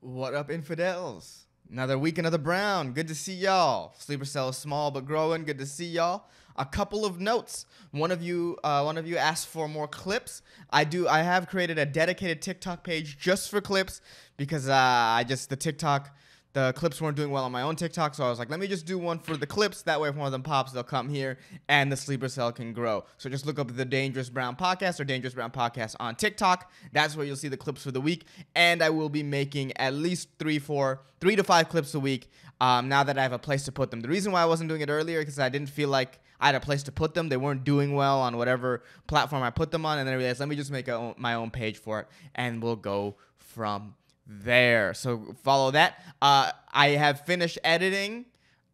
What up, infidels? Another week, another brown. Good to see y'all. Sleeper cell is small but growing. Good to see y'all. A couple of notes. One of you asked for more clips. I have created a dedicated TikTok page just for clips because the clips weren't doing well on my own TikTok, so I was like, let me just do one for the clips. That way, if one of them pops, they'll come here, and the sleeper cell can grow. So just look up the Dangerous Brown Podcast or Dangerous Brown Podcast on TikTok. That's where you'll see the clips for the week, and I will be making at least 3 to 5 clips a week now that I have a place to put them. The reason why I wasn't doing it earlier because I didn't feel like I had a place to put them. They weren't doing well on whatever platform I put them on, and then I realized, let me just make my own page for it, and we'll go from there. So follow that. I have finished editing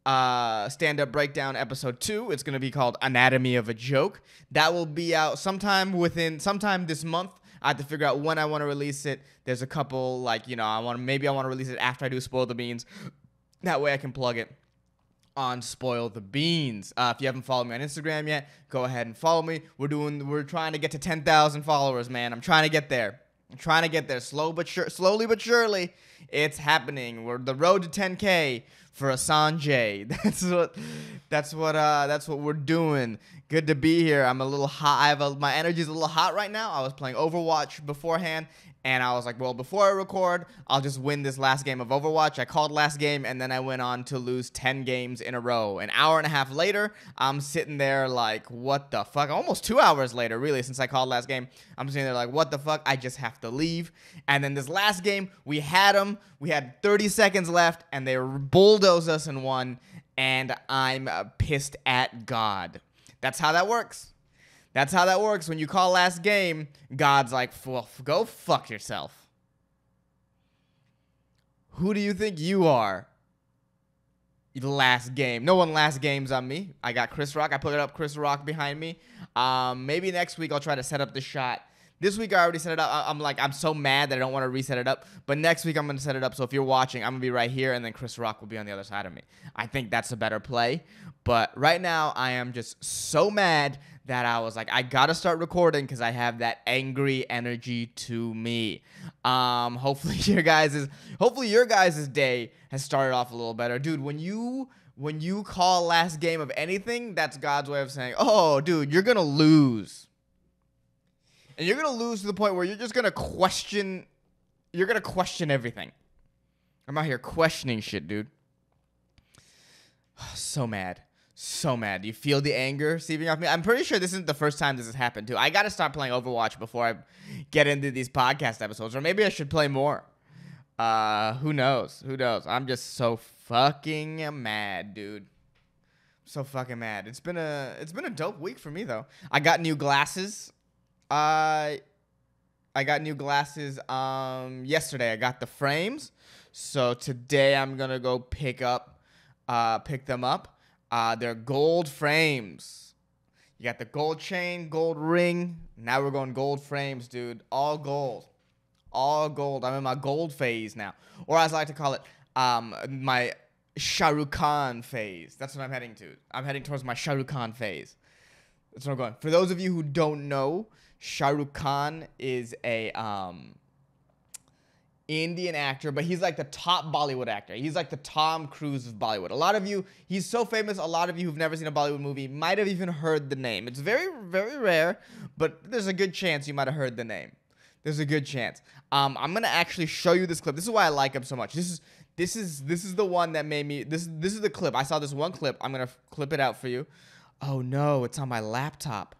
Stand Up Breakdown episode 2. It's going to be called Anatomy of a Joke. That will be out sometime this month. I have to figure out when I want to release it. There's a couple, I want to release it after I do Spoil the Beans. That way I can plug it on Spoil the Beans. If you haven't followed me on Instagram yet, go ahead and follow me. We're trying to get to 10,000 followers, man. I'm trying to get there. Slowly but surely, it's happening. We're the road to 10K for Sanjay. That's what we're doing. Good to be here. I'm a little hot. My energy's a little hot right now. I was playing Overwatch beforehand, and I was like, well, before I record, I'll just win this last game of Overwatch. I called last game, and then I went on to lose 10 games in a row. An hour and a half later, I'm sitting there like, what the fuck? Almost 2 hours later, really, since I called last game. I'm sitting there like, what the fuck? I just have to leave. And then this last game, we had them. We had 30 seconds left, and they bulldozed us and won, and I'm pissed at God. That's how that works. That's how that works. When you call last game, God's like, well, go fuck yourself. Who do you think you are? The last game. No one last games on me. I got Chris Rock. I put up Chris Rock behind me. Maybe next week I'll try to set up the shot. This week I already set it up. I'm so mad that I don't want to reset it up. But next week I'm going to set it up. So if you're watching, I'm going to be right here, and then Chris Rock will be on the other side of me. I think that's a better play. But right now I am just so mad that I was like, I got to start recording because I have that angry energy to me. Hopefully your guys' day has started off a little better. Dude, when you call last game of anything, that's God's way of saying, oh, dude, you're going to lose. And you're going to lose to the point where you're just going to question everything. I'm out here questioning shit, dude. So mad. So mad. Do you feel the anger seeping off me? I'm pretty sure this isn't the first time this has happened, too. I got to start playing Overwatch before I get into these podcast episodes. Or maybe I should play more. Who knows? I'm just so fucking mad, dude. So fucking mad. It's been a dope week for me, though. I got new glasses. I got new glasses yesterday. I got the frames. So today I'm going to go pick them up. They're gold frames. You got the gold chain, gold ring. Now we're going gold frames, dude. All gold. I'm in my gold phase now. Or as I like to call it, my Shah Rukh Khan phase. That's what I'm heading to. I'm heading towards my Shah Rukh Khan phase. That's where I'm going. For those of you who don't know, Shah Rukh Khan is a Indian actor, but he's like the top Bollywood actor. He's like the Tom Cruise of Bollywood. He's so famous, a lot of you who've never seen a Bollywood movie might have even heard the name. It's very, very rare, but there's a good chance you might have heard the name. There's a good chance. I'm going to actually show you this clip. This is why I like him so much. This is the one that made me, this is the clip. I saw this one clip. I'm going to clip it out for you. Oh no, it's on my laptop.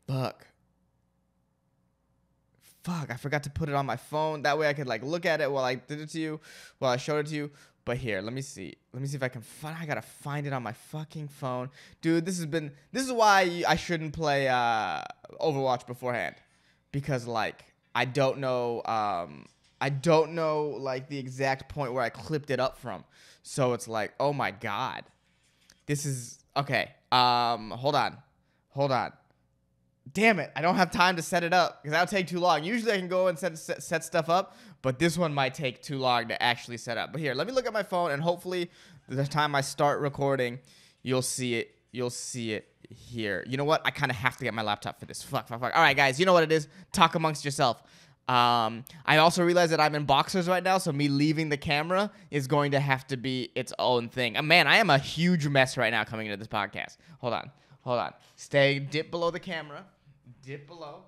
Fuck, I forgot to put it on my phone. That way I could look at it while I showed it to you. But here, let me see if I can find. I gotta find it on my fucking phone, dude. This is why I shouldn't play Overwatch beforehand, because I don't know the exact point where I clipped it up from. So it's like, oh my god, this is okay. Hold on. Damn it, I don't have time to set it up because that'll take too long. Usually I can go and set stuff up, but this one might take too long to actually set up. But here, let me look at my phone, and hopefully the time I start recording, you'll see it. You'll see it here. You know what? I kind of have to get my laptop for this. Fuck. All right, guys, you know what it is. Talk amongst yourself. I also realize that I'm in boxers right now, so me leaving the camera is going to have to be its own thing. Man, I am a huge mess right now coming into this podcast. Hold on. Dip below the camera. Dip below.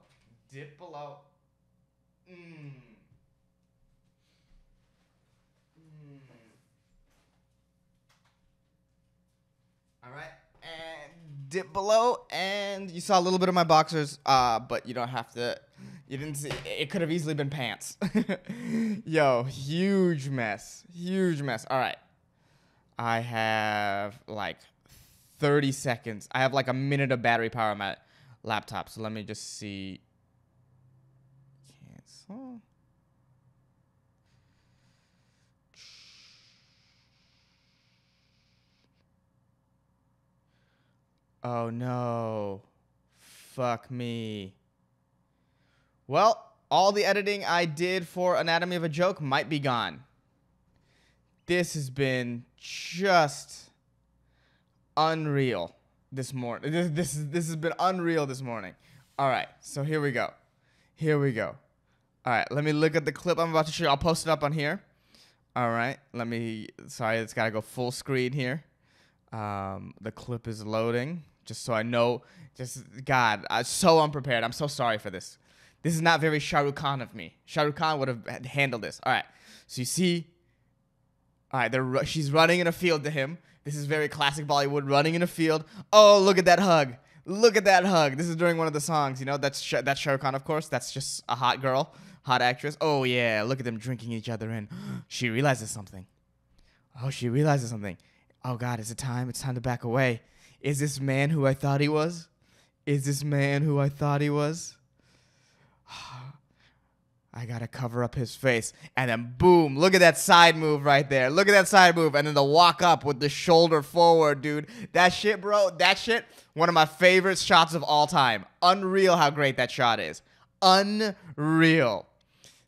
All right, and dip below, and you saw a little bit of my boxers, but you don't have to. You didn't see. It could have easily been pants. Yo, huge mess. All right, I have like 30 seconds. I have like a minute of battery power on my laptop, so let me just see. Cancel. Oh no. Fuck me. Well, all the editing I did for Anatomy of a Joke might be gone. This has been just unreal this morning. This has been unreal this morning. All right, so here we go. All right, let me look at the clip I'm about to show you. I'll post it up on here. All right, sorry, it's got to go full screen here. The clip is loading, just so I know. God, I'm so unprepared. I'm so sorry for this. This is not very Shah Rukh Khan of me. Shah Rukh Khan would have handled this. All right, so you see, all right, she's running in a field to him. This is very classic Bollywood, running in a field. Oh, look at that hug. This is during one of the songs, you know. That's Shah Rukh Khan, of course. That's just a hot girl, hot actress. Oh, yeah, look at them drinking each other in. She realizes something. Oh, God, is it time? It's time to back away. Is this man who I thought he was? I gotta cover up his face. And then boom, look at that side move right there. And then the walk up with the shoulder forward, dude. That shit, bro, one of my favorite shots of all time. Unreal how great that shot is. Unreal.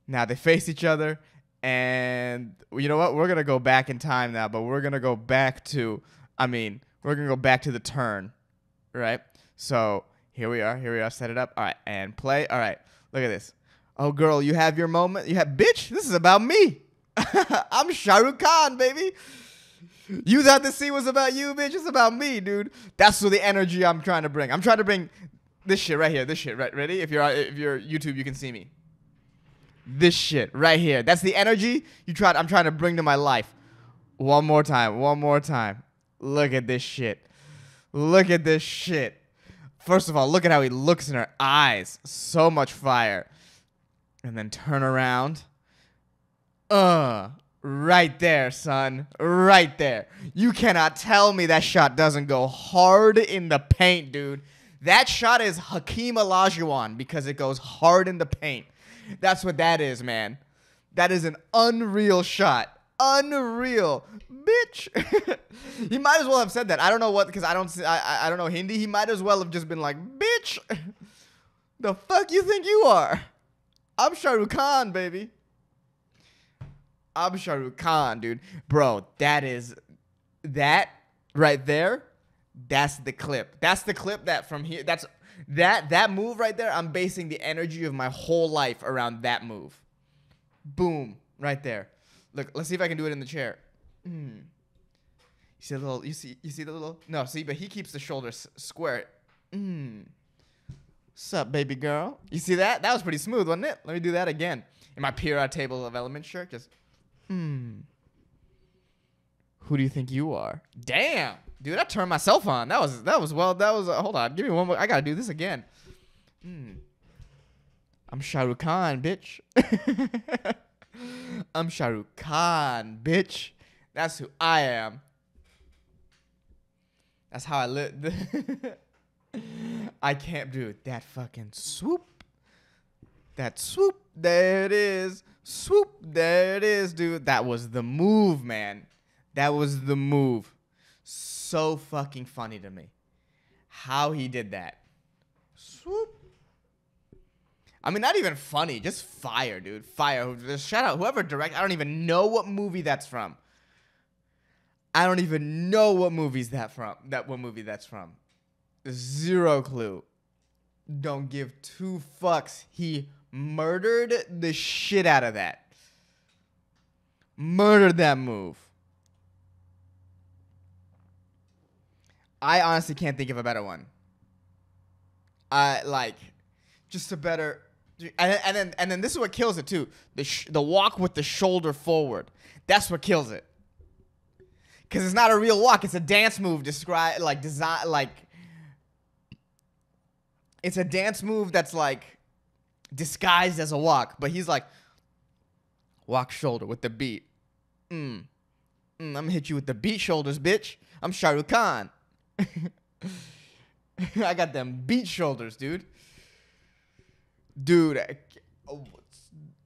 Now they face each other, and you know what? We're gonna go back in time now, but we're gonna go back to the turn, right? So here we are, set it up. All right, and play. All right, look at this. Oh, girl, you have your moment. Bitch, this is about me. I'm Shah Rukh Khan, baby. You thought the scene was about you, bitch. It's about me, dude. That's the energy I'm trying to bring. I'm trying to bring this shit right here. Right? Ready? If you're YouTube, you can see me. This shit right here. That's the energy I'm trying to bring to my life. One more time. Look at this shit. First of all, look at how he looks in her eyes. So much fire. And then turn around. Right there, son. Right there. You cannot tell me that shot doesn't go hard in the paint, dude. That shot is Hakeem Olajuwon because it goes hard in the paint. That's what that is, man. That is an unreal shot. Unreal. Bitch. He might as well have said that. I don't know what, because I don't know Hindi. He might as well have just been like, bitch. The fuck you think you are? I'm Shah Rukh Khan, baby. I'm Shah Rukh Khan, dude. Bro, that right there, that's the clip. That's the clip that from here, that move right there, I'm basing the energy of my whole life around that move. Boom, right there. Look, let's see if I can do it in the chair. You see the little, no, see, but he keeps the shoulders square. Sup, baby girl? You see that? That was pretty smooth, wasn't it? Let me do that again. In my periodic table of elements shirt, just, Who do you think you are? Damn, dude, I turned myself on. Hold on, give me one more. I gotta do this again. I'm Shah Rukh Khan, bitch. I'm Shah Rukh Khan, bitch. That's who I am. That's how I live. I can't do that fucking swoop. That swoop. There it is. Swoop. There it is, dude. That was the move, man. That was the move. So fucking funny to me. How he did that. Swoop. I mean, not even funny. Just fire, dude. Fire. Just shout out whoever directed. I don't even know what movie that's from. Zero clue. Don't give two fucks. He murdered the shit out of that. Murdered that move. I honestly can't think of a better one. Just a better, and then this is what kills it too. The walk with the shoulder forward. That's what kills it. Cause it's not a real walk. It's a dance move. It's a dance move that's like disguised as a walk. But he's like, walk shoulder with the beat. I'm gonna hit you with the beat shoulders, bitch. I'm Shah Rukh Khan. I got them beat shoulders, dude.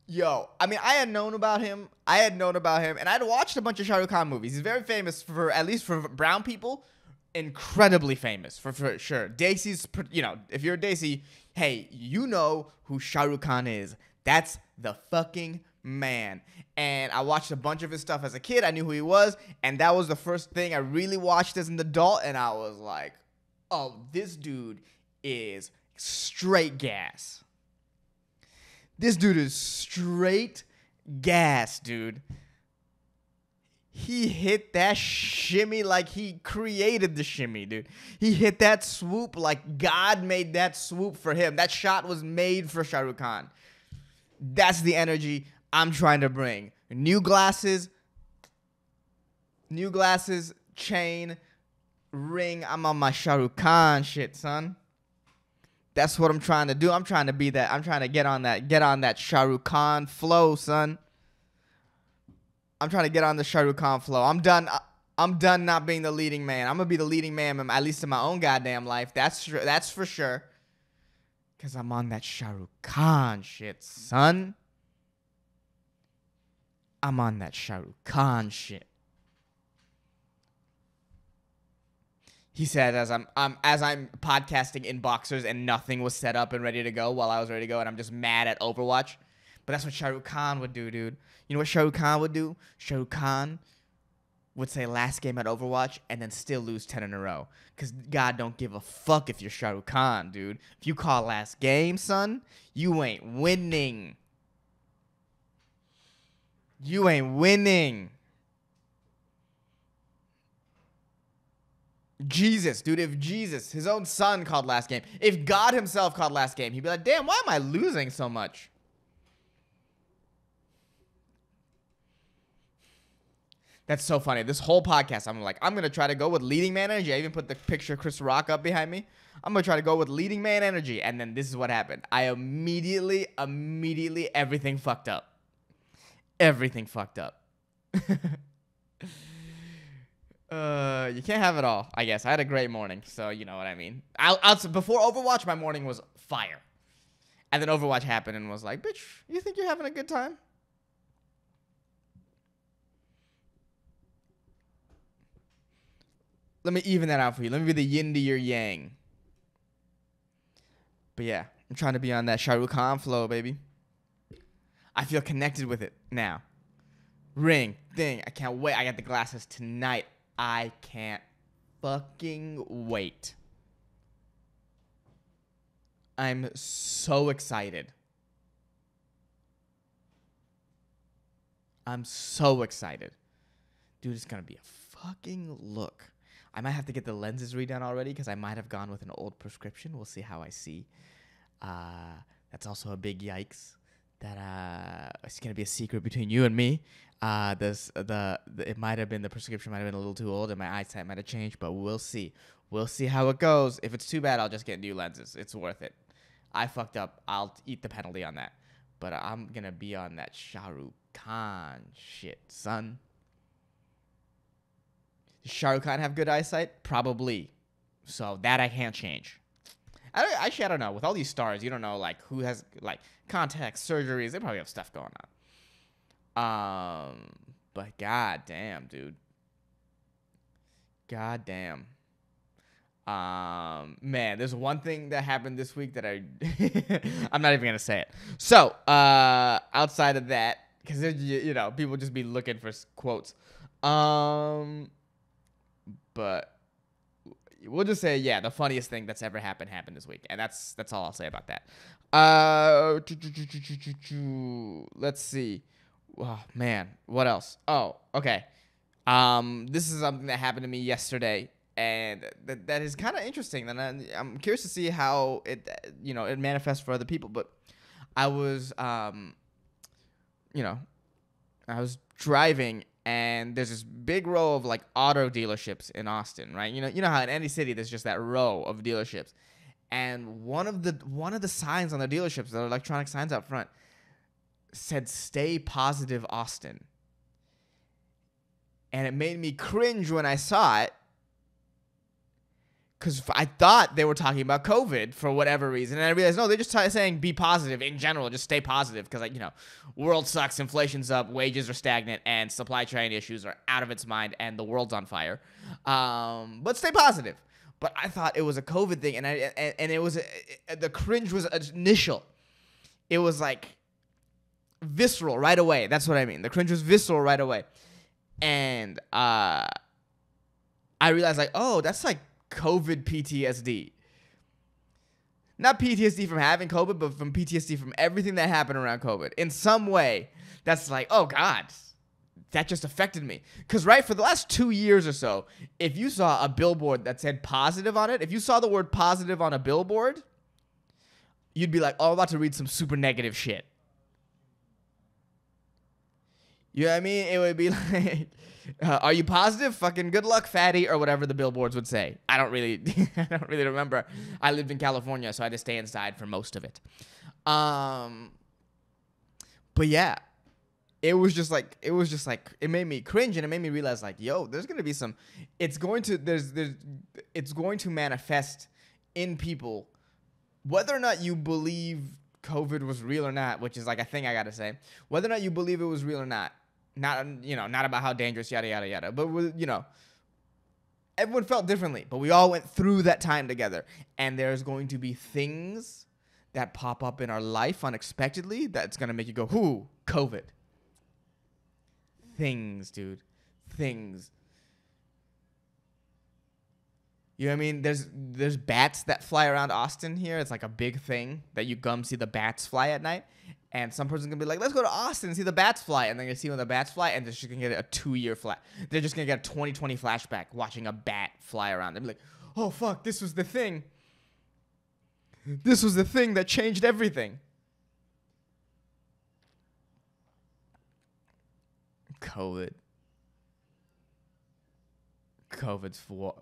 Yo, I mean, I had known about him, and I'd watched a bunch of Shah Rukh Khan movies. He's very famous for, at least for brown people, incredibly famous, for sure. Desi's, if you're a Desi, hey, you know who Shah Rukh Khan is. That's the fucking man. And I watched a bunch of his stuff as a kid. I knew who he was, and that was the first thing I really watched as an adult, and I was like, oh, this dude is straight gas. This dude is straight gas, dude. He hit that shimmy like he created the shimmy, dude. He hit that swoop like God made that swoop for him. That shot was made for Shah Rukh Khan. That's the energy I'm trying to bring. New glasses, chain, ring. I'm on my Shah Rukh Khan shit, son. That's what I'm trying to do. I'm trying to be that. I'm trying to get on that Shah Rukh Khan flow, son. I'm trying to get on the Shah Rukh Khan flow. I'm done not being the leading man. I'm gonna be the leading man, at least in my own goddamn life. That's for sure. Cause I'm on that Shah Rukh Khan shit, son. I'm on that Shah Rukh Khan shit. He said, as I'm podcasting in boxers and nothing was set up and ready to go while I was ready to go, and I'm just mad at Overwatch. But that's what Shah Rukh Khan would do, dude. You know what Shah Rukh Khan would do? Shah Rukh Khan would say last game at Overwatch and then still lose 10 in a row. Because God don't give a fuck if you're Shah Rukh Khan, dude. If you call last game, son, you ain't winning. You ain't winning. Jesus, dude, if Jesus, his own son, called last game, if God himself called last game, he'd be like, damn, why am I losing so much? That's so funny. This whole podcast, I'm going to try to go with leading man energy. I even put the picture of Chris Rock up behind me. I'm going to try to go with leading man energy. And then this is what happened. I immediately, everything fucked up. Everything fucked up. You can't have it all, I guess. I had a great morning, so you know what I mean. Before Overwatch, my morning was fire. And then Overwatch happened and was like, bitch, you think you're having a good time? Let me even that out for you. Let me be the yin to your yang. But yeah, I'm trying to be on that Shah Rukh Khan flow, baby. I feel connected with it now. Ring, thing. I can't wait. I got the glasses tonight. I can't fucking wait. I'm so excited. I'm so excited. Dude, it's going to be a fucking look. I might have to get the lenses redone already because I might have gone with an old prescription. We'll see how I see. That's also a big yikes. That it's going to be a secret between you and me. It might have been, the prescription might have been a little too old and my eyesight might have changed, but we'll see. We'll see how it goes. If it's too bad, I'll just get new lenses. It's worth it. I fucked up. I'll eat the penalty on that. But I'm going to be on that Shah Rukh Khan shit, son. Does Shah Rukh Khan have good eyesight? Probably. So that I can't change. I don't know. With all these stars, you don't know, like, who has, like, contacts, surgeries. They probably have stuff going on. But goddamn, dude. Goddamn. Man, there's one thing that happened this week that I'm not even gonna say it. So, outside of that, because you know, people just be looking for quotes. But we'll just say, yeah, the funniest thing that's ever happened this week, and that's all I'll say about that. Let's see. Oh man, what else? Oh, okay. This is something that happened to me yesterday, and that is kind of interesting. And I'm curious to see how it manifests for other people. But I was you know, I was driving, and there's this big row of like auto dealerships in Austin, right? You know how in any city there's just that row of dealerships, and one of the signs on the dealerships, the electronic signs out front, said "Stay Positive, Austin," and it made me cringe when I saw it. Because I thought they were talking about COVID for whatever reason. And I realized, no, they're just saying be positive in general. Just stay positive. Because, world sucks, inflation's up, wages are stagnant, and supply chain issues are out of its mind, and the world's on fire. But stay positive. But I thought it was a COVID thing, and it was the cringe was initial. It was like visceral right away. That's what I mean. The cringe was visceral right away. And I realized, like, oh, that's like COVID PTSD. Not PTSD from having COVID, but from PTSD from everything that happened around COVID. In some way, that's like, oh God, that just affected me. Because, right, for the last 2 years or so, if you saw a billboard that said positive on it, if you saw the word positive on a billboard, you'd be like, oh, I'm about to read some super negative shit. You know what I mean? It would be like, are you positive? Fucking good luck, fatty, or whatever the billboards would say. I don't really remember. I lived in California, so I had to stay inside for most of it. But yeah, it was just like it made me cringe, and it made me realize, like, yo, there's gonna be some. It's going to manifest in people, whether or not you believe COVID was real or not, which is like a thing I gotta say. Whether or not you believe it was real or not. Not about how dangerous, yada, yada, yada. But, everyone felt differently. But we all went through that time together. And there's going to be things that pop up in our life unexpectedly that's going to make you go, whoo, COVID. Things, dude. Things. You know what I mean? There's bats that fly around Austin here. It's like a big thing that you come see the bats fly at night. And some person's going to be like, let's go to Austin and see the bats fly. And then you see when the bats fly, and they're just going to get a 2-year flat. They're just going to get a 2020 flashback watching a bat fly around. They'll be like, oh, fuck, this was the thing. This was the thing that changed everything. COVID's for,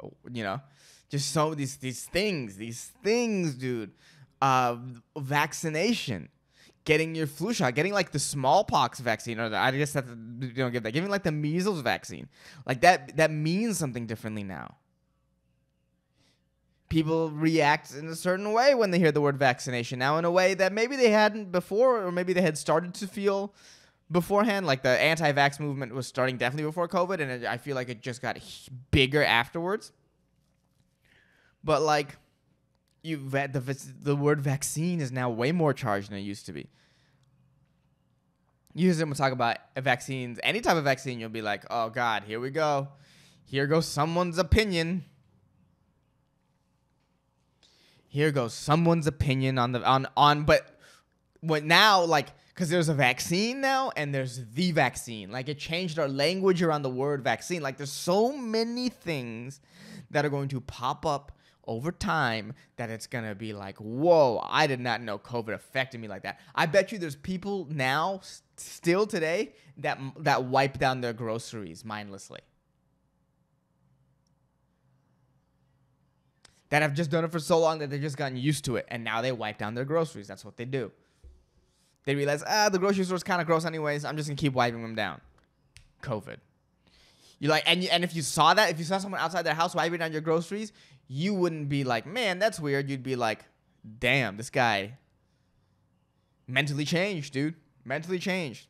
just some of these things, dude. Vaccination. Getting your flu shot, getting like the smallpox vaccine, or I guess that you don't get that. Giving like the measles vaccine, like that means something differently now. People react in a certain way when they hear the word vaccination now, in a way that maybe they hadn't before, or maybe they had started to feel beforehand. Like the anti-vax movement was starting definitely before COVID, and I feel like it just got bigger afterwards. But like, the word vaccine is now way more charged than it used to be. Usually when we talk about vaccines, any type of vaccine, you'll be like, oh God, here we go. Here goes someone's opinion. Here goes someone's opinion but what now, like, because there's a vaccine now and there's the vaccine. Like, it changed our language around the word vaccine. Like, there's so many things that are going to pop up over time that it's going to be like, whoa, I did not know COVID affected me like that. I bet you there's people now, still today, that wipe down their groceries mindlessly. That have just done it for so long that they've just gotten used to it, and now they wipe down their groceries. That's what they do. They realize, the grocery store's kind of gross anyways. I'm just going to keep wiping them down. COVID. You like, and if you saw someone outside their house wiping down your groceries, you wouldn't be like, man, that's weird. You'd be like, damn, this guy mentally changed, dude. Mentally changed.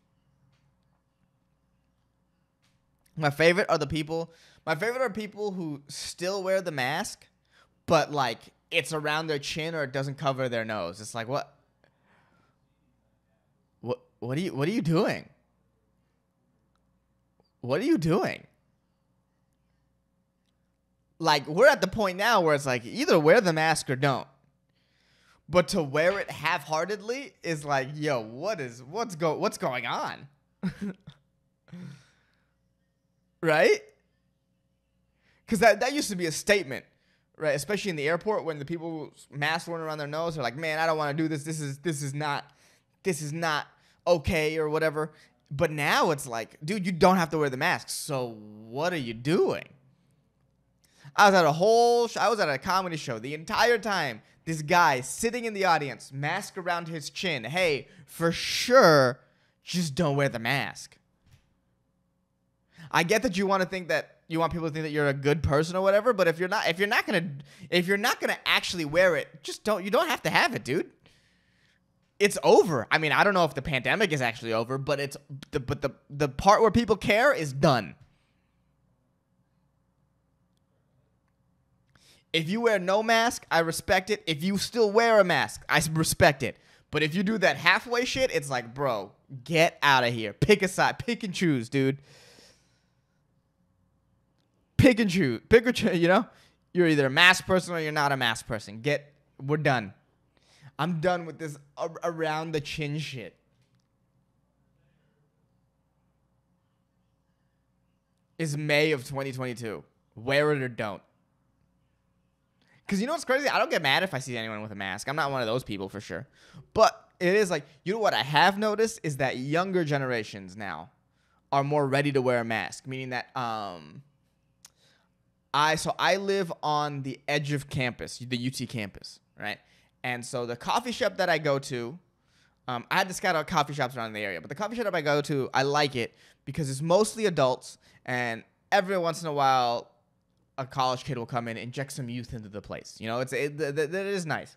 My favorite are people who still wear the mask, but like it's around their chin or it doesn't cover their nose. It's like, what are you doing? What are you doing? like, we're at the point now where it's like, either wear the mask or don't. But to wear it half-heartedly is like, yo, what's going on? Right? Because that used to be a statement, right? Especially in the airport when the people masks weren't around their nose. They're like, man, I don't want to do this. This is not okay or whatever. But now it's like, dude, you don't have to wear the mask. So what are you doing? I was at a comedy show the entire time. This guy sitting in the audience, mask around his chin. Hey, for sure, just don't wear the mask. I get that you want people to think that you're a good person or whatever, but if you're not gonna actually wear it, you don't have to have it, dude. It's over. I mean, I don't know if the pandemic is actually over, but the part where people care is done. If you wear no mask, I respect it. If you still wear a mask, I respect it. But if you do that halfway shit, it's like, bro, get out of here. Pick a side. Pick and choose, dude. Pick and choose. You know? You're either a mask person or you're not a mask person. We're done. I'm done with this around the chin shit. It's May of 2022. Wear it or don't. Because you know what's crazy? I don't get mad if I see anyone with a mask. I'm not one of those people for sure. But it is like, you know what I have noticed is that younger generations now are more ready to wear a mask. Meaning that I live on the edge of campus, the UT campus, right? And so the coffee shop that I go to, I had to scout out coffee shops around the area. But the coffee shop I go to, I like it because it's mostly adults. And every once in a while, a college kid will come in and inject some youth into the place. You know, it is nice.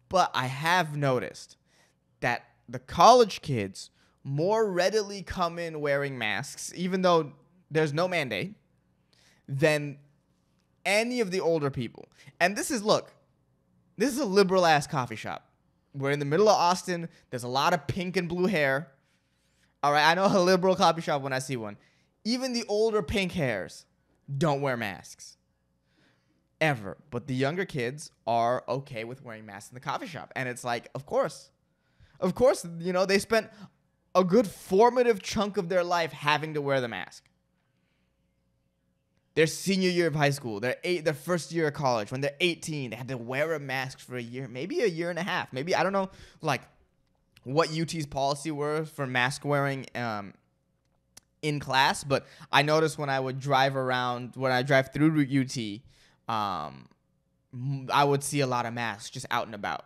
But I have noticed that the college kids more readily come in wearing masks, even though there's no mandate, than any of the older people. And this is a liberal-ass coffee shop. We're in the middle of Austin. There's a lot of pink and blue hair. All right, I know a liberal coffee shop when I see one. Even the older pink hairs don't wear masks. Ever. But the younger kids are okay with wearing masks in the coffee shop. And it's like, of course. Of course, you know, they spent a good formative chunk of their life having to wear the mask. Their senior year of high school, their first year of college, when they're 18, they had to wear a mask for a year, maybe a year and a half. Maybe, I don't know, like, what UT's policy were for mask wearing in class, but I noticed when I would drive through UT, I would see a lot of masks just out and about.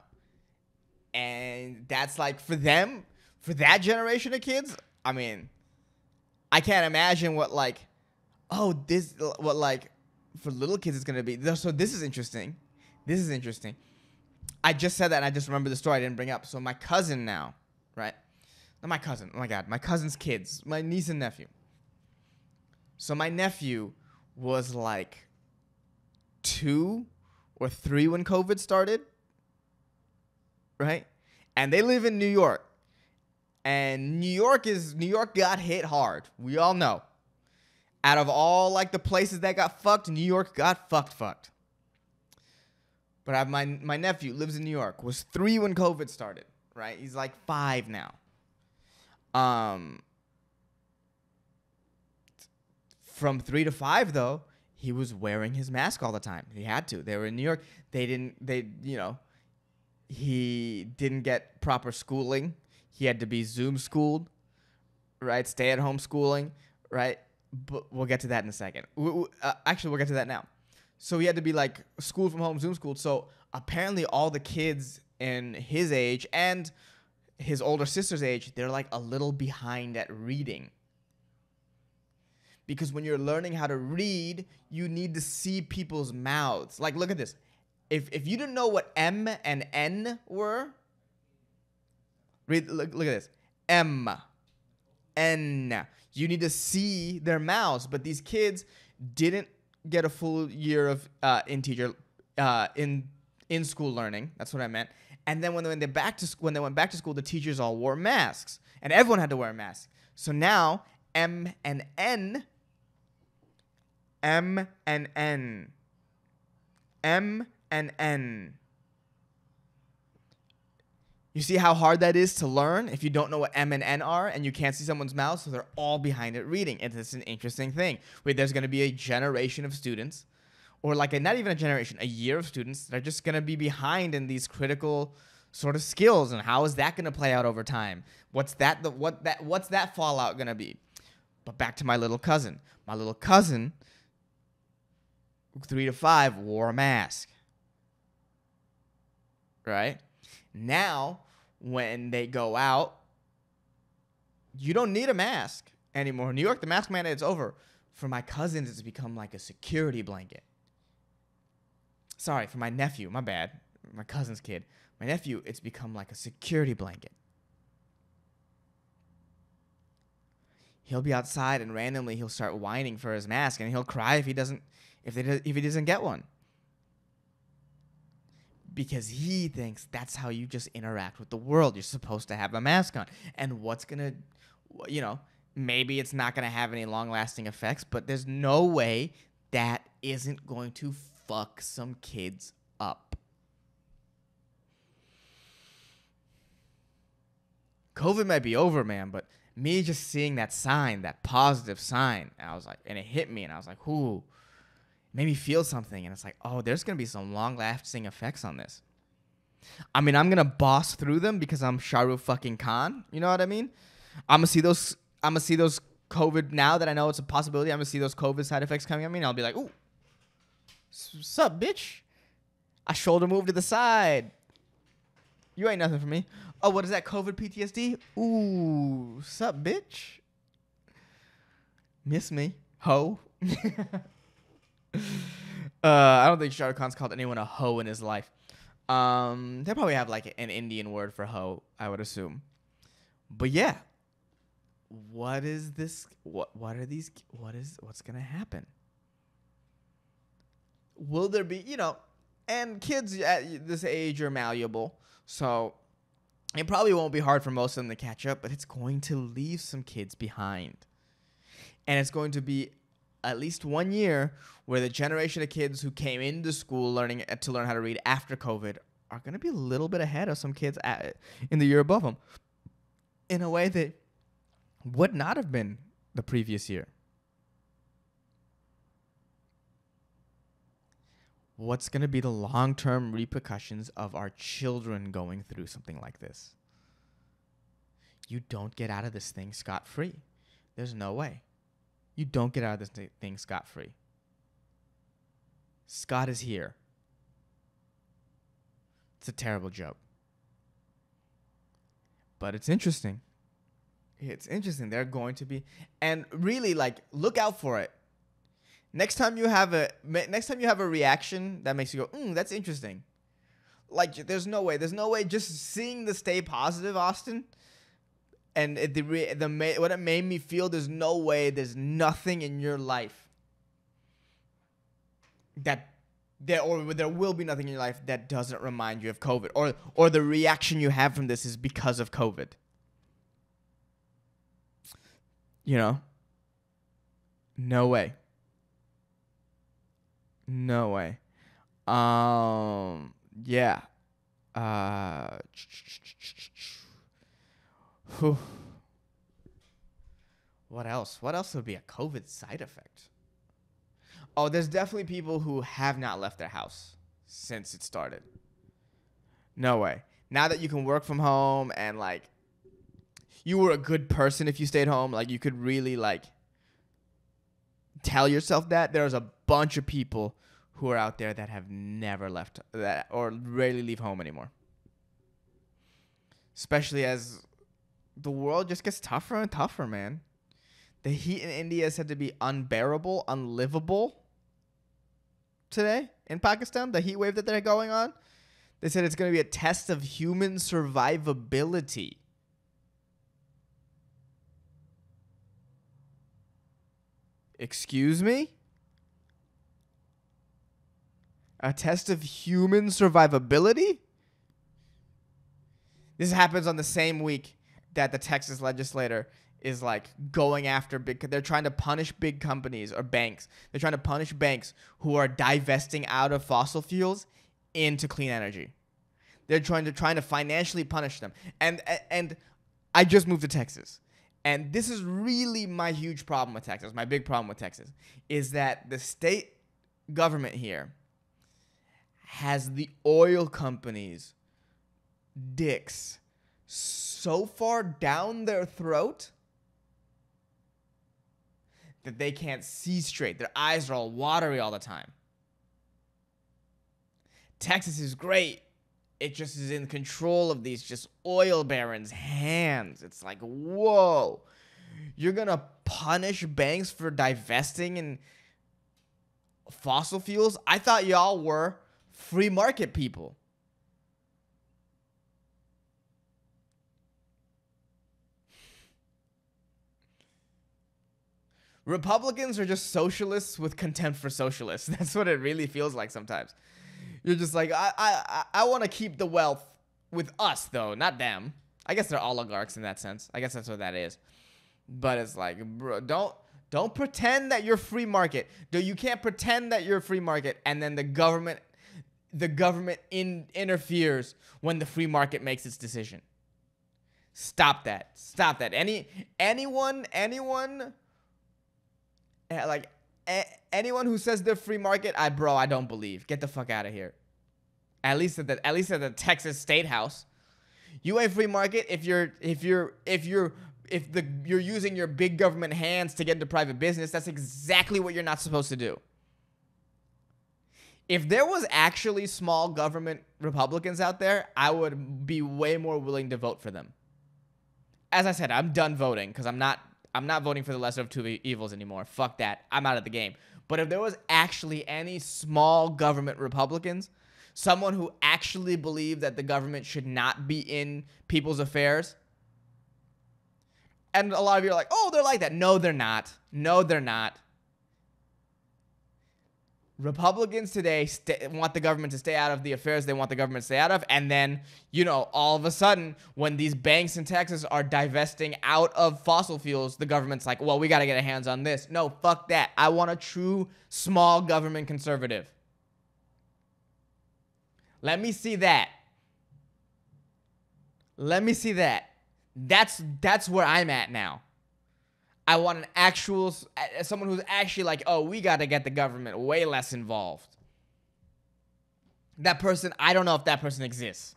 And that's like, for them, for that generation of kids, I mean, I can't imagine what for little kids it's going to be. So this is interesting. I just said that and I just remembered the story I didn't bring up. So my cousin now, right? Not my cousin. Oh my God. My cousin's kids, my niece and nephew. So my nephew was like 2 or 3 when COVID started, right? And they live in New York. And New York got hit hard. We all know. Out of all like the places that got fucked, New York got fucked. But I have my nephew lives in New York, was 3 when COVID started, right? He's like 5 now. From 3 to 5 though, he was wearing his mask all the time. He had to. They were in New York. He didn't get proper schooling. He had to be Zoom schooled, right? Stay at home schooling, right? But we'll get to that in a second. Actually, we'll get to that now. So he had to be like schooled from home, Zoom schooled. So apparently all the kids in his age and his older sister's age, they're like a little behind at reading. Because when you're learning how to read, you need to see people's mouths. Like, look at this. If you didn't know what M and N were, look at this. M, N. You need to see their mouths. But these kids didn't get a full year of in school learning. That's what I meant. And then when they went back to school, the teachers all wore masks, and everyone had to wear a mask. So now M and N M and N. You see how hard that is to learn if you don't know what M and N are and you can't see someone's mouth, so they're all behind it reading. And it's an interesting thing. Where there's going to be a generation of students, or like not even a generation, a year of students that are just going to be behind in these critical sort of skills. And how is that going to play out over time? What's that fallout going to be? But back to my little cousin. My little cousin, 3 to 5, wore a mask. Right? Now, when they go out, you don't need a mask anymore. In New York, the mask mandate is over. For my cousins, it's become like a security blanket. Sorry, for my nephew, my bad. My cousin's kid. My nephew, it's become like a security blanket. He'll be outside and randomly he'll start whining for his mask and he'll cry if he doesn't get one. Because he thinks that's how you just interact with the world. You're supposed to have a mask on. And what's going to, maybe it's not going to have any long-lasting effects, but there's no way that isn't going to fuck some kids up. COVID might be over, man, but me just seeing that sign, that positive sign, and it hit me, and I was like, ooh. Made me feel something, and it's like, oh, there's gonna be some long-lasting effects on this. I mean, I'm gonna boss through them because I'm Shah Rukh fucking Khan. You know what I mean? I'm gonna see those COVID now that I know it's a possibility. I'm gonna see those COVID side effects coming at me, and I'll be like, ooh, what's up, bitch? I shoulder move to the side. You ain't nothing for me. Oh, what is that? COVID PTSD? Ooh, what's up, bitch? Miss me, ho. I don't think Shah Rukh Khan's called anyone a hoe in his life. They probably have like an Indian word for hoe, I would assume. But yeah, what is this? What's gonna happen? Will there be, and kids at this age are malleable, so it probably won't be hard for most of them to catch up, but it's going to leave some kids behind. And it's going to be at least 1 year where the generation of kids who came into school to learn how to read after COVID are going to be a little bit ahead of some kids in the year above them in a way that would not have been the previous year. What's going to be the long-term repercussions of our children going through something like this? You don't get out of this thing scot-free. There's no way. You don't get out of this thing scot-free. Scott is here. It's a terrible joke. But it's interesting. It's interesting. They're going to be, and really, look out for it. Next time you have a reaction that makes you go, that's interesting. There's no way. Just seeing the stay positive, Austin. And what it made me feel, there's no way, there's nothing in your life there will be nothing in your life that doesn't remind you of COVID, or the reaction you have from this is because of COVID. No way. No way. Yeah. What else? What else would be a COVID side effect? Oh, there's definitely people who have not left their house since it started. No way. Now that you can work from home and you were a good person if you stayed home, you could really tell yourself that there's a bunch of people who are out there that have never left that or rarely leave home anymore. Especially as the world just gets tougher and tougher, man. The heat in India is said to be unbearable, unlivable today in Pakistan. The heat wave that they're going on. They said it's going to be a test of human survivability. Excuse me? A test of human survivability? This happens on the same week that the Texas legislator is like going after they're trying to punish big companies or banks. They're trying to punish banks who are divesting out of fossil fuels into clean energy. They're trying to financially punish them. And I just moved to Texas. And this is really my huge problem with Texas. My big problem with Texas is that the state government here has the oil companies' dicks so far down their throat that they can't see straight. Their eyes are all watery all the time. Texas is great. It just is in control of these just oil barons' hands. It's like, whoa. You're going to punish banks for divesting in fossil fuels? I thought y'all were free market people. Republicans are just socialists with contempt for socialists. That's what it really feels like sometimes. You're just like, I want to keep the wealth with us, though, not them. I guess they're oligarchs in that sense. I guess that's what that is. But it's like, bro, don't pretend that you're free market. You can't pretend that you're free market, and then the government interferes when the free market makes its decision. Stop that. Stop that. Anyone who says they're free market, I don't believe. Get the fuck out of here. At least at the Texas State House, you ain't free market if you're using your big government hands to get into private business. That's exactly what you're not supposed to do. If there was actually small government Republicans out there, I would be way more willing to vote for them. As I said, I'm done voting because I'm not voting for the lesser of two evils anymore. Fuck that. I'm out of the game. But if there was actually any small government Republicans, someone who actually believed that the government should not be in people's affairs, and a lot of you are like, oh, they're like that. No, they're not. No, they're not. Republicans today want the government to stay out of the affairs they want the government to stay out of. And then, all of a sudden, when these banks in Texas are divesting out of fossil fuels, the government's like, well, we got to get our hands on this. No, fuck that. I want a true small government conservative. Let me see that. Let me see that. That's where I'm at now. I want someone who's actually like, oh, we got to get the government way less involved. That person, I don't know if that person exists.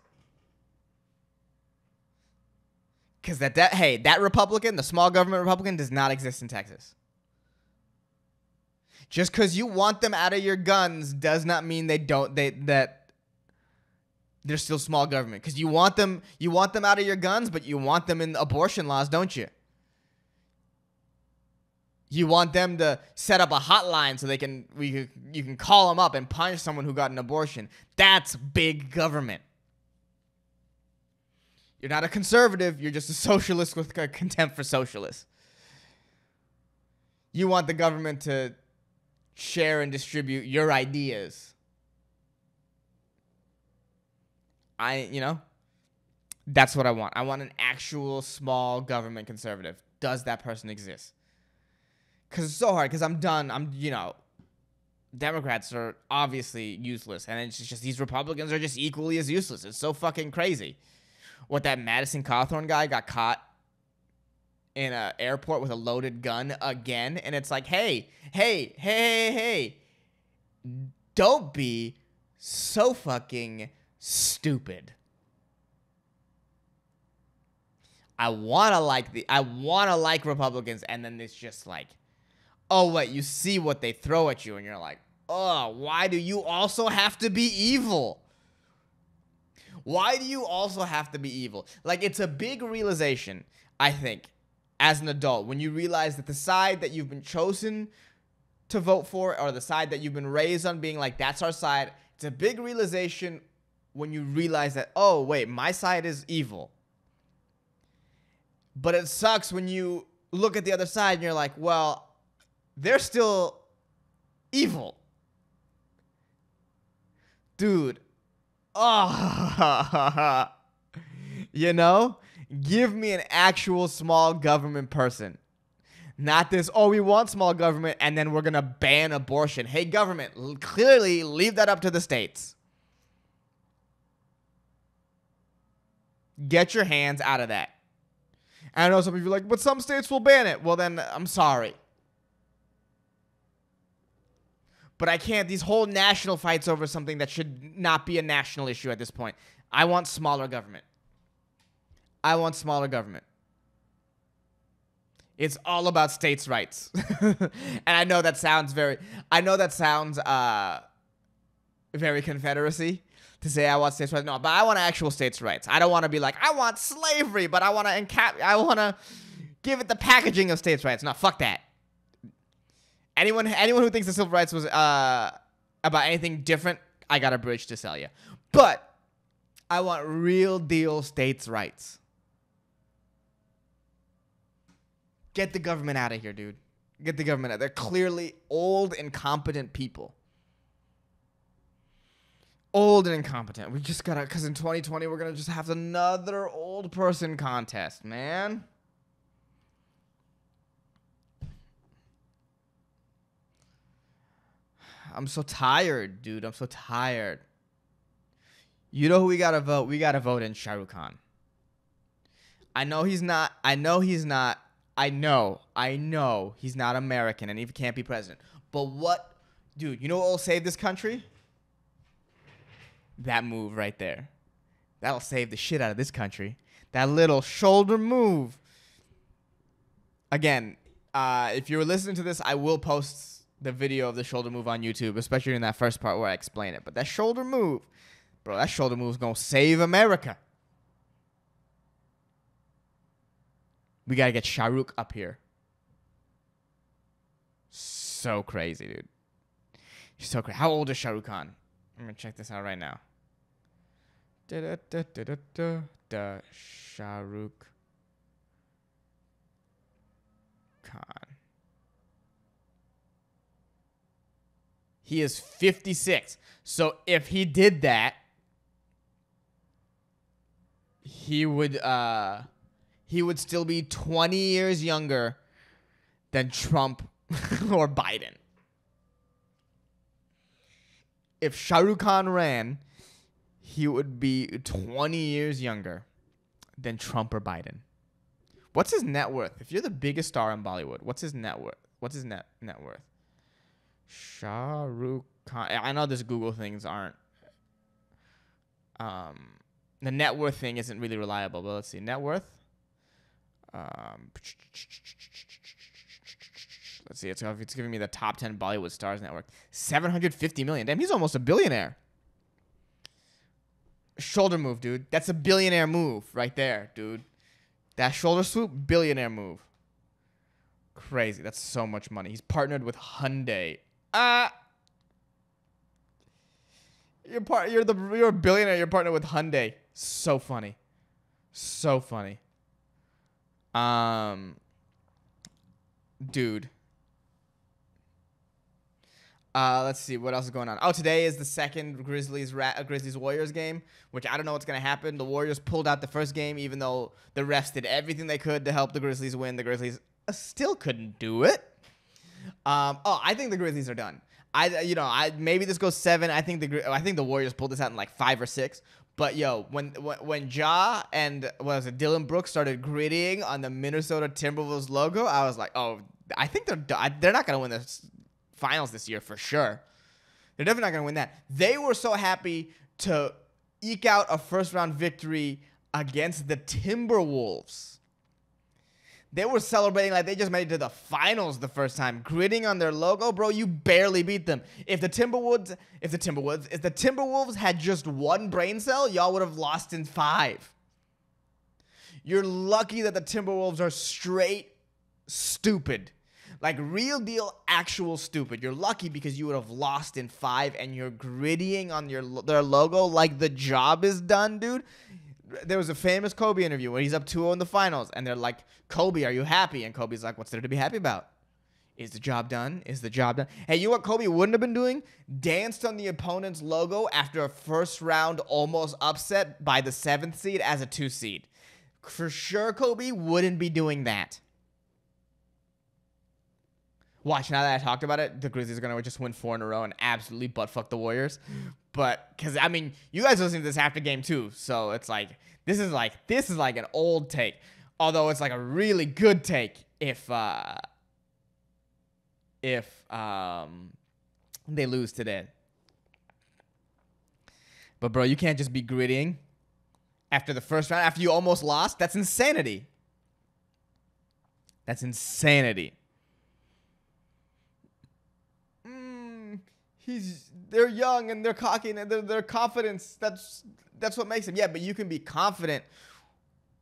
Because that Republican, the small government Republican, does not exist in Texas. Just because you want them out of your guns does not mean that they're still small government. Because you want them out of your guns, but you want them in abortion laws, don't you? You want them to set up a hotline so you can call them up and punish someone who got an abortion. That's big government. You're not a conservative. You're just a socialist with contempt for socialists. You want the government to share and distribute your ideas. That's what I want. I want an actual small government conservative. Does that person exist? Because it's so hard, because I'm done. Democrats are obviously useless. And it's just these Republicans are just equally as useless. It's so fucking crazy. What, that Madison Cawthorn guy got caught in an airport with a loaded gun again? And it's like, hey. Don't be so fucking stupid. I want to like Republicans, and then it's just like, oh, wait, you see what they throw at you, and you're like, oh, why do you also have to be evil? Why do you also have to be evil? Like, it's a big realization, I think, as an adult, when you realize that the side that you've been chosen to vote for, or the side that you've been raised on being like, that's our side, it's a big realization when you realize that, oh, wait, my side is evil. But it sucks when you look at the other side and you're like, well, they're still evil. Dude. Oh. Give me an actual small government person. Not this, oh, we want small government, and then we're going to ban abortion. Hey, government, clearly leave that up to the states. Get your hands out of that. I know some of you are like, but some states will ban it. Well, then, I'm sorry. But I can't. These whole national fights over something that should not be a national issue at this point. I want smaller government. I want smaller government. It's all about states' rights. And I know that sounds very Confederacy to say I want states' rights. No, but I want actual states' rights. I don't want to be like, I want slavery, but I want to give it the packaging of states' rights. No, fuck that. Anyone who thinks the civil rights was about anything different, I got a bridge to sell you. But I want real deal states' rights. Get the government out of here, dude. Get the government out. They're clearly old, incompetent people. Old and incompetent. We just gotta, because in 2020, we're gonna just have another old person contest, man. I'm so tired, dude. I'm so tired. You know who we gotta vote? We gotta vote in Shah Rukh Khan. I know he's not American and he can't be president. But what, dude, you know what will save this country? That move right there. That'll save the shit out of this country. That little shoulder move. Again, if you're listening to this, I will post the video of the shoulder move on YouTube, especially in that first part where I explain it. But that shoulder move, bro, that shoulder move is going to save America. We got to get Shah Rukh up here. So crazy, dude. He's so crazy. How old is Shah Rukh Khan? I'm going to check this out right now. Shah Rukh Khan. He is 56. So if he did that, he would still be 20 years younger than Trump or Biden. If Shah Rukh Khan ran, he would be 20 years younger than Trump or Biden. What's his net worth? If you're the biggest star in Bollywood, what's his net worth? What's his net worth? Shah Rukh Khan. I know this Google things aren't. The net worth thing isn't really reliable, but let's see. Net worth. Let's see. It's giving me the top 10 Bollywood stars network. 750 million. Damn, he's almost a billionaire. Shoulder move, dude. That's a billionaire move right there, dude. That shoulder swoop, billionaire move. Crazy. That's so much money. He's partnered with Hyundai. You're a billionaire. You're partnered with Hyundai. So funny. So funny. Dude. Let's see what else is going on. Oh, today is the second Grizzlies Warriors game, which I don't know what's gonna happen. The Warriors pulled out the first game, even though the refs did everything they could to help the Grizzlies win. The Grizzlies still couldn't do it. I think the Grizzlies are done. Maybe this goes 7. I think the Warriors pulled this out in like 5 or 6. But yo, when Ja and Dylan Brooks started grittying on the Minnesota Timberwolves logo, I was like, oh, I think they're not gonna win the finals this year for sure. They're definitely not gonna win that. They were so happy to eke out a first-round victory against the Timberwolves. They were celebrating like they just made it to the finals the first time, gritting on their logo. Bro, you barely beat them. If the Timberwolves had just one brain cell, y'all would have lost in 5. You're lucky that the Timberwolves are straight stupid. Like real deal, actual stupid. You're lucky because you would have lost in 5 and you're grittying on their logo like the job is done, dude. There was a famous Kobe interview where he's up 2-0 in the finals, and they're like, Kobe, are you happy? And Kobe's like, what's there to be happy about? Is the job done? Is the job done? Hey, you know what Kobe wouldn't have been doing? Danced on the opponent's logo after a first-round almost upset by the 7th seed as a 2 seed. For sure, Kobe wouldn't be doing that. Watch, now that I talked about it, the Grizzlies are going to just win 4 in a row and absolutely butt-fuck the Warriors. But, because, I mean, you guys listening to this after game 2, so it's like, this is like an old take. Although it's like a really good take if they lose today. But, bro, you can't just be grittying after the first round, after you almost lost. That's insanity. That's insanity. They're young and they're cocky and their confidence. That's what makes them. Yeah, but you can be confident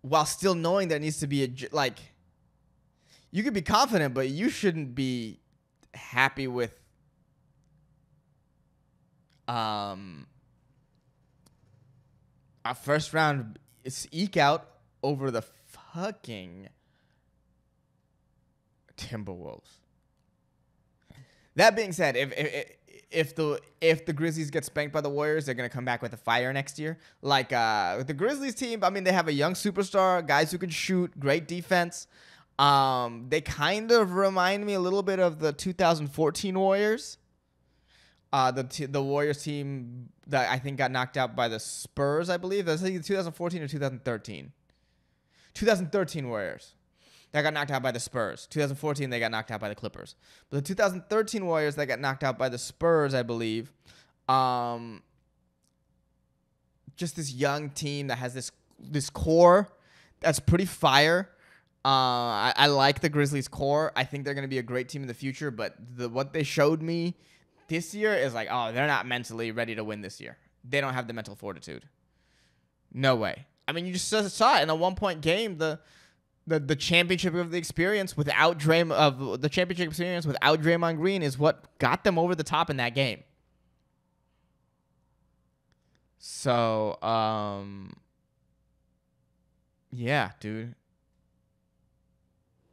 while still knowing there needs to be you can be confident, but you shouldn't be happy with a first round eke out over the fucking Timberwolves. That being said, if the Grizzlies get spanked by the Warriors, they're gonna come back with a fire next year. Like with the Grizzlies team, I mean, they have a young superstar, guys who can shoot, great defense. They kind of remind me a little bit of the 2014 Warriors. The Warriors team that I think got knocked out by the Spurs, I believe. That's either 2014 or 2013. 2013 Warriors. That got knocked out by the Spurs. 2014, they got knocked out by the Clippers. But the 2013 Warriors that got knocked out by the Spurs, I believe, just this young team that has this core that's pretty fire. I like the Grizzlies core. I think they're going to be a great team in the future. But what they showed me this year is like, oh, they're not mentally ready to win this year. They don't have the mental fortitude. No way. I mean, you just saw it in a 1-point game. The championship of the experience without Draymond Green is what got them over the top in that game. So, yeah, dude.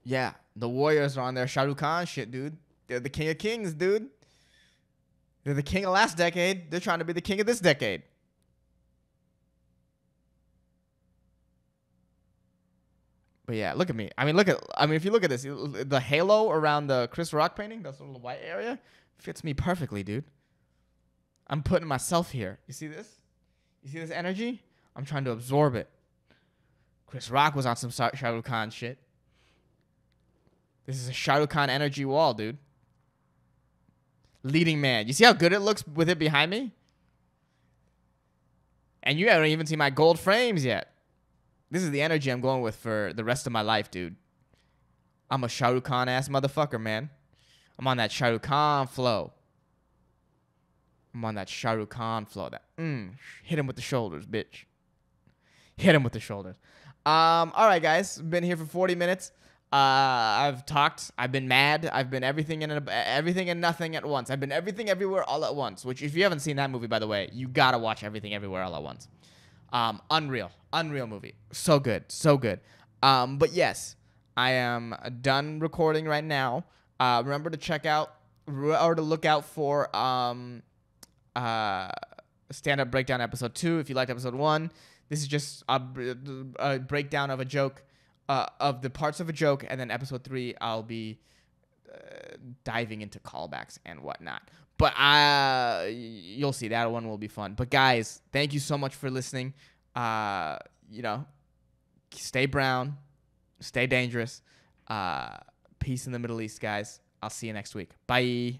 Yeah, the Warriors are on their Shah Rukh Khan shit, dude. They're the king of kings, dude. They're the king of last decade. They're trying to be the king of this decade. But yeah, look at me. I mean, if you look at this, the halo around the Chris Rock painting, that little white area, fits me perfectly, dude. I'm putting myself here. You see this? You see this energy? I'm trying to absorb it. Chris Rock was on some Shah Rukh Khan shit. This is a Shah Rukh Khan energy wall, dude. Leading man. You see how good it looks with it behind me? And you haven't even seen my gold frames yet. This is the energy I'm going with for the rest of my life, dude. I'm a Shah Rukh Khan ass motherfucker, man. I'm on that Shah Rukh Khan flow. That hit him with the shoulders, bitch. Hit him with the shoulders. All right, guys. Been here for 40 minutes. I've talked. I've been mad. I've been everything and nothing at once. I've been everything everywhere all at once. Which, if you haven't seen that movie, by the way, you gotta watch Everything Everywhere All at Once. Unreal movie. So good. But yes, I am done recording right now. Remember to check out or to look out for Stand-Up Breakdown episode 2 if you liked episode 1. This is just a breakdown of a joke, of the parts of a joke, and then episode 3 I'll be diving into callbacks and whatnot. But you'll see, that one will be fun. But guys, thank you so much for listening. Stay brown, stay dangerous. Peace in the Middle East, guys. I'll see you next week. Bye.